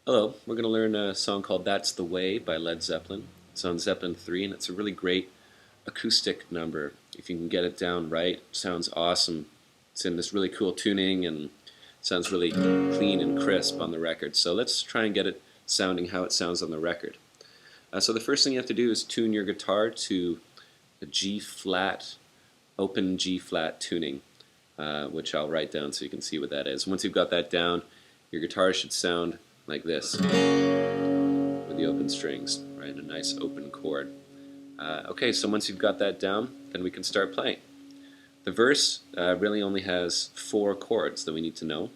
Hello, we're going to learn a song called That's the Way by Led Zeppelin. It's on Zeppelin 3 and it's a really great acoustic number. If you can get it down right, it sounds awesome. It's in this really cool tuning and sounds really clean and crisp on the record. So let's try and get it sounding how it sounds on the record. So the first thing you have to do is tune your guitar to a G-flat, open G-flat tuning, which I'll write down so you can see what that is. Once you've got that down, your guitar should sound like this with the open strings, right? A nice open chord. Okay, so once you've got that down, then we can start playing. The verse really only has 4 chords that we need to know.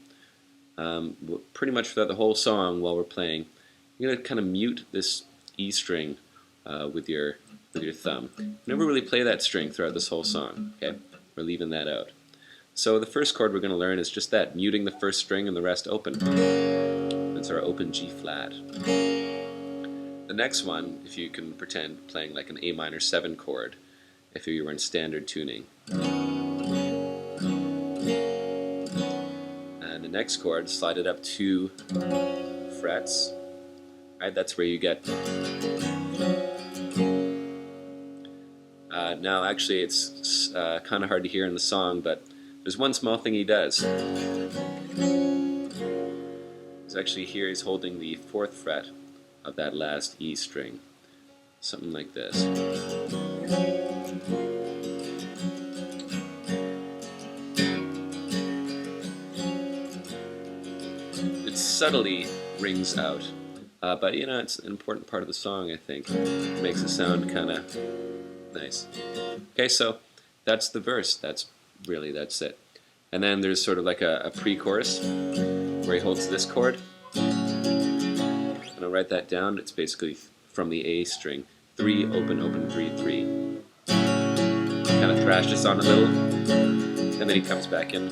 Pretty much throughout the whole song while we're playing, you're going to kind of mute this E string with your thumb. Never really play that string throughout this whole song. Okay, we're leaving that out. So the first chord we're going to learn is just that, muting the first string and the rest open. That's our open G flat. The next one, if you can pretend playing like an A minor 7 chord, if you were in standard tuning. And the next chord, slide it up 2 frets. Right, that's where you get. Now, actually, it's kind of hard to hear in the song, but there's one small thing he does. He's actually here, he's holding the 4th fret of that last E string. Something like this. It subtly rings out, but you know, it's an important part of the song, I think. It makes it sound kind of nice. Okay, so that's the verse. That's it. And then there's sort of like a pre-chorus where he holds this chord. And I'll write that down. It's basically from the A string. 3, open, open, 3, 3. Kind of thrash this on a little. And then he comes back in.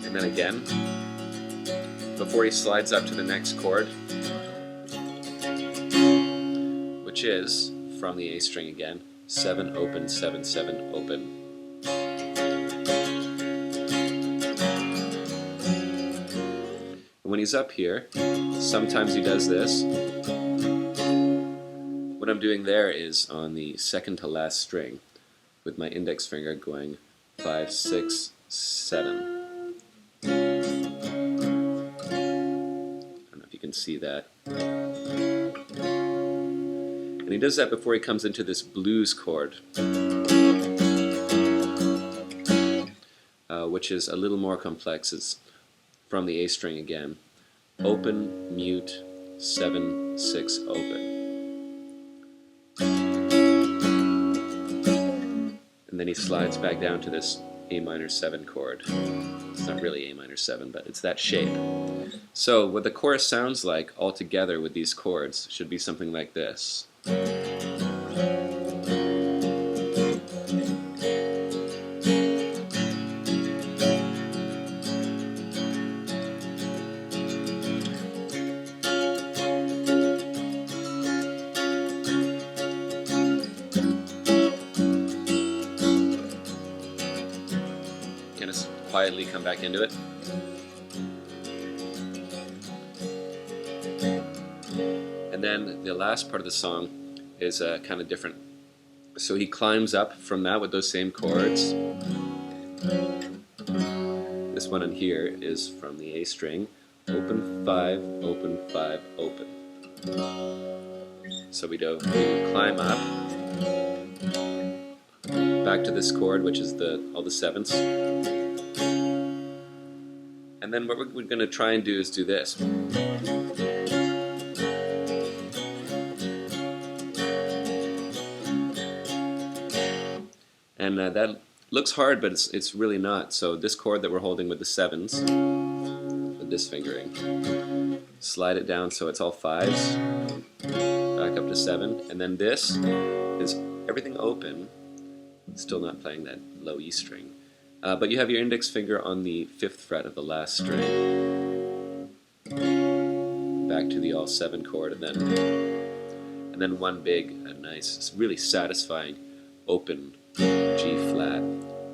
And then again. Before he slides up to the next chord, which is from the A string again. 7, open, 7, 7, open. When he's up here, sometimes he does this. What I'm doing there is on the second to last string with my index finger going 5, 6, 7. I don't know if you can see that. And he does that before he comes into this blues chord, which is a little more complex. It's from the A string again. Open, mute, 7, 6, open. And then he slides back down to this A minor 7 chord. It's not really A minor 7, but it's that shape. So what the chorus sounds like all together with these chords should be something like this. Kind of quietly come back into it. And then the last part of the song is kind of different. So he climbs up from that with those same chords. This one in here is from the A string. Open 5, open 5, open. So we climb up back to this chord, which is all the 7ths. And then what we're going to try and do is do this. And that looks hard, but it's really not. So this chord that we're holding with the 7s, with this fingering, slide it down so it's all 5s, back up to 7, and then this is everything open, still not playing that low E string. But you have your index finger on the 5th fret of the last string, back to the all 7 chord, and then one big, nice, really satisfying open G flat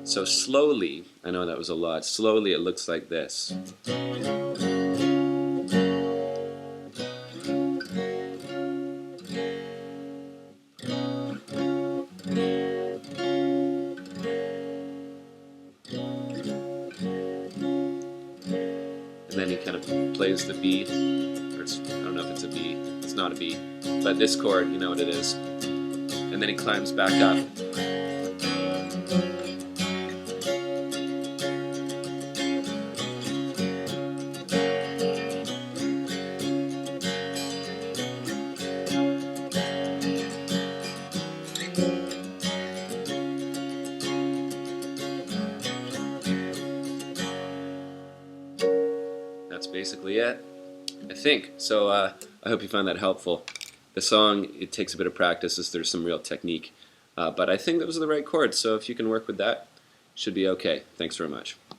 So slowly, I know that was a lot, slowly it looks like this. And then he kind of plays the B, or I don't know if it's a B, it's not a B, but this chord, you know what it is. And then he climbs back up. That's basically it, I think. So I hope you found that helpful. The song, it takes a bit of practice as there's some real technique. But I think those are the right chords, so if you can work with that, should be okay. Thanks very much.